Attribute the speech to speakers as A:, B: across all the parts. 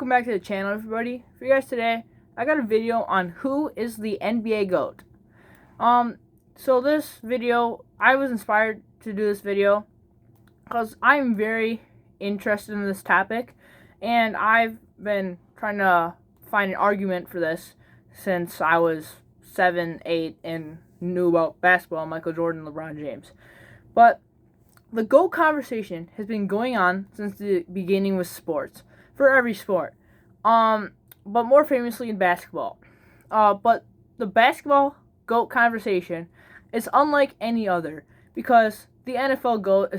A: welcome back to the channel, everybody. For you guys today, I got a video on who is the NBA GOAT. So this video, I was inspired to do this video because I'm very interested in this topic, and I've been trying to find an argument for this since I was 7, 8, and knew about basketball, Michael Jordan, LeBron James. But the GOAT conversation has been going on since the beginning with sports, for every sport, but more famously in basketball. But the basketball GOAT conversation is unlike any other because the NFL GOAT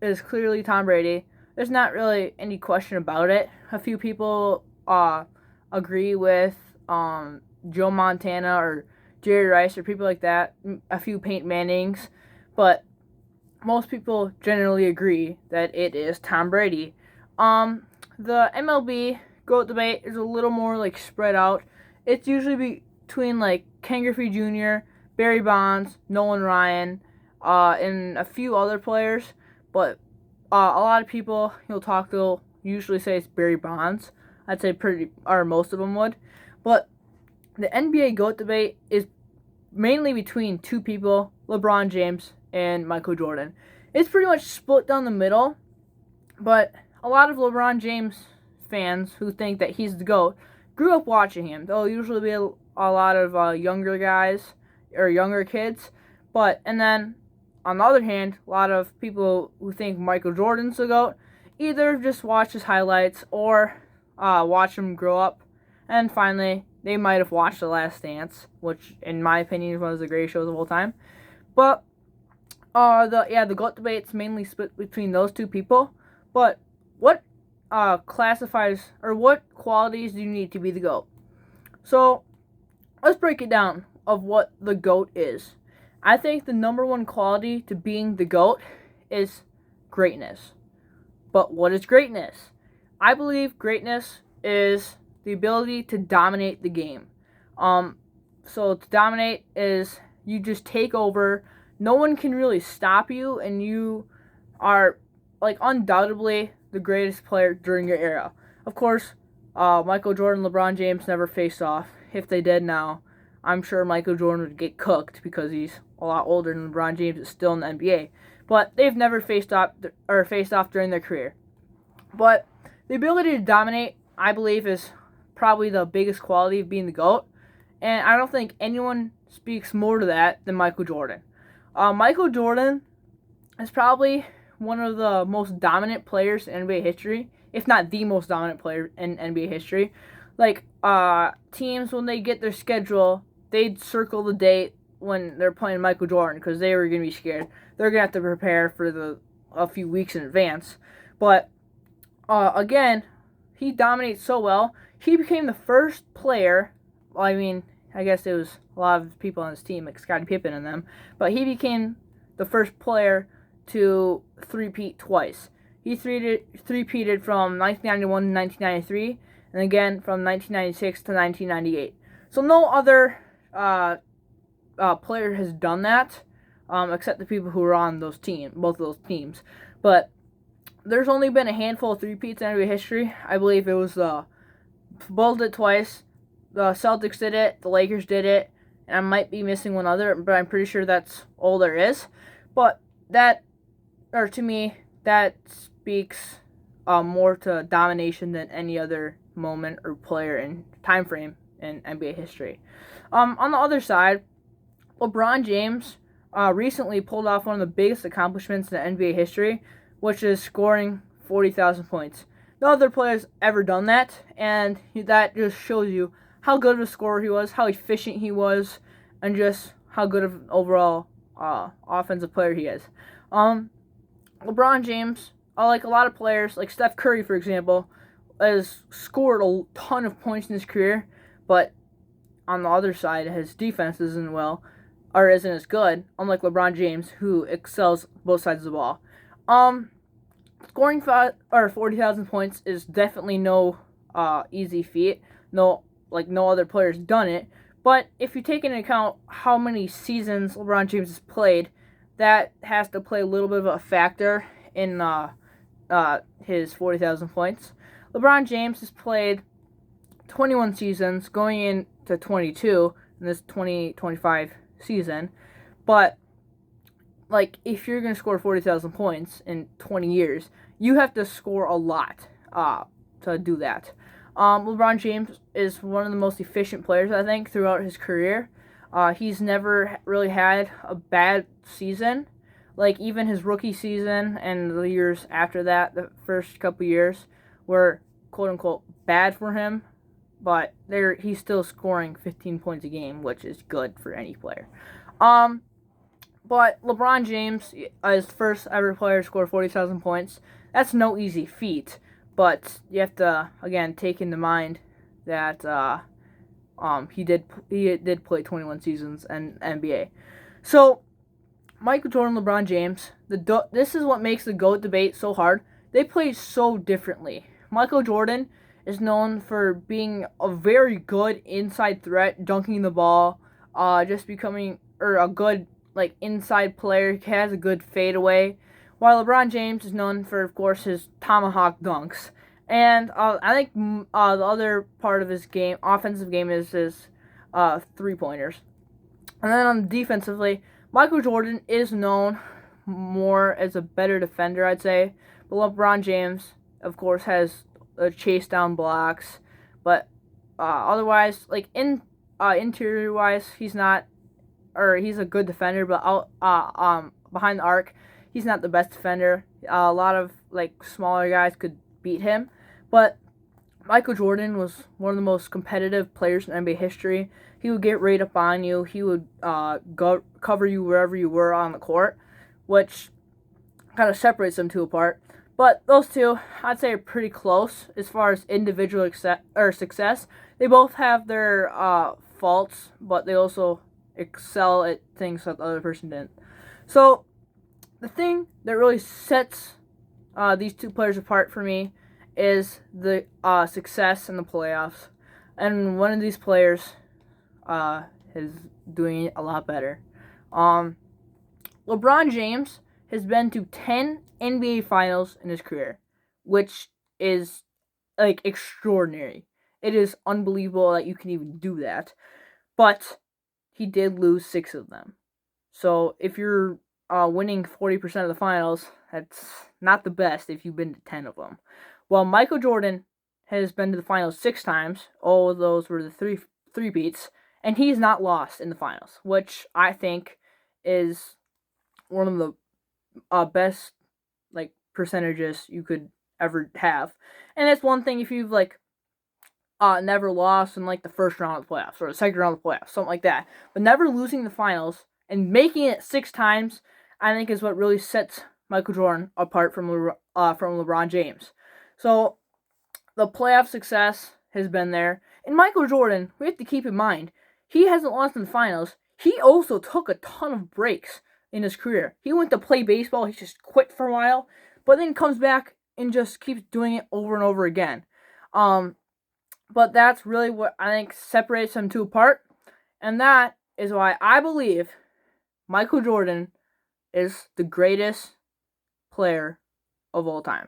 A: is clearly Tom Brady. There's not really any question about it. A few people agree with Joe Montana or Jerry Rice or people like that. A few Peyton Mannings, but most people generally agree that it is Tom Brady. The MLB GOAT debate is a little more like spread out. It's usually between like Ken Griffey Jr., Barry Bonds, Nolan Ryan, and a few other players. But a lot of people you'll talk to usually say it's Barry Bonds. I'd say most of them would. But the NBA GOAT debate is mainly between two people, LeBron James and Michael Jordan. It's pretty much split down the middle, but a lot of LeBron James fans who think that he's the GOAT grew up watching him. There'll usually be a lot of younger guys or younger kids, and then on the other hand, a lot of people who think Michael Jordan's the GOAT either just watch his highlights or watch him grow up, and finally they might have watched The Last Dance, which in my opinion is one of the greatest shows of all time. But the GOAT debate's mainly split between those two people. But what classifies or what qualities do you need to be the GOAT? So let's break it down of what the GOAT is. I think the number one quality to being the GOAT is greatness. But what is greatness? I believe greatness is the ability to dominate the game. So to dominate is you just take over. No one can really stop you, and you are like undoubtedly the greatest player during your era. Of course, Michael Jordan, LeBron James never faced off. If they did now, I'm sure Michael Jordan would get cooked because he's a lot older than LeBron James is still in the NBA. But they've never faced off during their career. But the ability to dominate, I believe, is probably the biggest quality of being the GOAT. And I don't think anyone speaks more to that than Michael Jordan. Michael Jordan is probably one of the most dominant players in NBA history, if not the most dominant player in NBA history. Like, teams, when they get their schedule, they'd circle the date when they're playing Michael Jordan because they were going to be scared. They're going to have to prepare for a few weeks in advance. But, again, he dominates so well. He became the first player, I guess it was a lot of people on his team, like Scottie Pippen and them, but he became the first player to three-peat twice. He three-peated from 1991 to 1993, and again from 1996 to 1998. So no other player has done that, except the people who were on both of those teams. But there's only been a handful of three-peats in NBA history. I believe it was the Bulls did twice, the Celtics did it, the Lakers did it, and I might be missing one other, but I'm pretty sure that's all there is. But to me, that speaks more to domination than any other moment or player and time frame in NBA history. On the other side, LeBron James recently pulled off one of the biggest accomplishments in NBA history, which is scoring 40,000 points. No other player has ever done that, and that just shows you how good of a scorer he was, how efficient he was, and just how good of an overall offensive player he is. LeBron James, like a lot of players, like Steph Curry, for example, has scored a ton of points in his career, but on the other side, his defense isn't as good, unlike LeBron James, who excels both sides of the ball. Scoring 40,000 points is definitely no easy feat. No other player's done it. But if you take into account how many seasons LeBron James has played, that has to play a little bit of a factor in his 40,000 points. LeBron James has played 21 seasons, going into 22 in this 2025 season. But like, if you're gonna score 40,000 points in 20 years, you have to score a lot to do that. LeBron James is one of the most efficient players, I think, throughout his career. He's never really had a bad season. Like, even his rookie season and the years after that, the first couple years, were quote unquote bad for him. But he's still scoring 15 points a game, which is good for any player. But LeBron James is the first ever player to score 40,000 points. That's no easy feat, but you have to, again, take into mind that he did play 21 seasons in NBA. So Michael Jordan, LeBron James, this is what makes the GOAT debate so hard. They play so differently. Michael Jordan is known for being a very good inside threat, dunking the ball, just becoming a good inside player. He has a good fadeaway. While LeBron James is known for, of course, his tomahawk dunks. And I think the other part of his game, offensive game, is his three-pointers. And then on defensively, Michael Jordan is known more as a better defender, I'd say. But LeBron James, of course, has chase down blocks. But otherwise, interior-wise, he's not, or he's a good defender, but behind the arc, he's not the best defender. A lot of smaller guys could beat him, but Michael Jordan was one of the most competitive players in NBA history. He would get right up on you. He would cover you wherever you were on the court, which kind of separates them two apart. But those two, I'd say, are pretty close as far as individual success. They both have their faults, but they also excel at things that the other person didn't. So the thing that really sets these two players apart for me is the success in the playoffs, and one of these players is doing it a lot better. LeBron James has been to 10 NBA Finals in his career, which is extraordinary. It is unbelievable that you can even do that, but he did lose 6 of them. So if you're winning 40% of the finals, that's not the best if you've been to 10 of them. While Michael Jordan has been to the finals 6 times, all of those were the three beats, and he's not lost in the finals, which I think is one of the best percentages you could ever have. And that's one thing if you've never lost in the first round of the playoffs or the second round of the playoffs, something like that. But never losing the finals and making it 6 times, I think, is what really sets Michael Jordan apart from LeBron James. So the playoff success has been there. And Michael Jordan, we have to keep in mind, he hasn't lost in the finals. He also took a ton of breaks in his career. He went to play baseball. He just quit for a while, but then comes back and just keeps doing it over and over again. But that's really what I think separates them two apart. And that is why I believe Michael Jordan is the greatest player of all time.